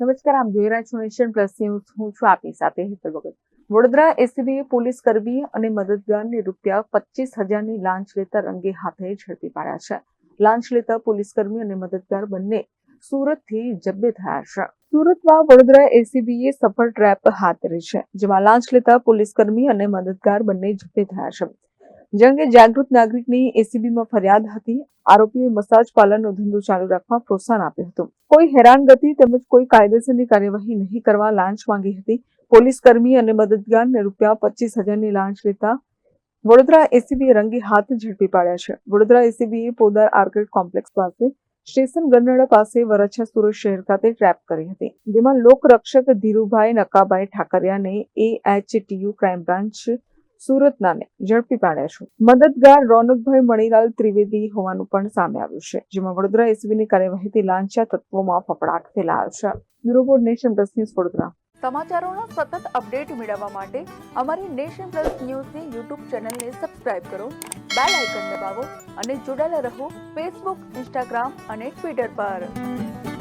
નમસ્કાર, આપ જોઈ રહ્યા છો નેશન પ્લસ ન્યૂઝ. હું છું આપની સાથે હેતલ ભગત. વડોદરા એસીબીએ પોલીસ કર્મી અને મદદગારને રૂપિયા 25,000ની લાંચ લેતા રંગે હાથે ઝડપી પાડ્યા છે. લાંચ લેતા પોલીસ કર્મી અને મદદગાર બંને સુરતથી જબ્બે થયા છે. સુરતમાં વડોદરા એસીબીએ સફળ ટ્રેપ હાથ ધરી છે, જેમાં લાંચ લેતા પોલીસ કર્મી અને મદદગાર બંને જબ્બે થયા છે. જે અંગે જાગૃત નાગરિકની એસીબીમાં ફરિયાદ હતી. આરોપીએ મસાજ પાર્લરનો ધંધો ચાલુ રાખવા પ્રોત્સાહન આપ્યું હતું. કોઈ હેરાનગતિ તેમજ કોઈ કાયદેસરની કાર્યવાહી નહીં કરવા લાંચ માંગી હતી. પોલીસ કર્મી અને મદદગારને રૂપિયા 25,000ની લાંચ લેતા વડોદરા એસીબીએ રંગે હાથ ઝડપી પાડ્યા છે. વડોદરા એસીબીએ પોદાર આર્કેડ કોમ્પ્લેક્સ પાસે સ્ટેશન ગરનાળા પાસે વરાછા સુરત શહેર ખાતે ટ્રેપ કરી હતી, જેમાં લોકરક્ષક ધીરુભાઈ નકાભાઈ ઠાકરિયાને AHTU ક્રાઇમ બ્રાન્ચ સુરતનાને ઝડપી પાડ્યા છે. મદદગાર રોનકભાઈ મણીલાલ ત્રિવેદી હોવાનું પણ સામે આવ્યું છે, જેમાં વડોદરા એસીબીની કાર્યવાહીથી લાંચા તત્વોમાં ફફડાટ ફેલાયો છે. Bureau report, nation plus news, Vadodara. સમાચારોના સતત અપડેટ મેળવવા માટે અમારી નેશન પ્લસ ન્યૂઝની યુટ્યુબ ચેનલને સબસ્ક્રાઇબ કરો, બેલ આઇકન દબાવો અને જોડાયેલા રહો ફેસબુક, ઇન્સ્ટાગ્રામ અને ટ્વિટર પર.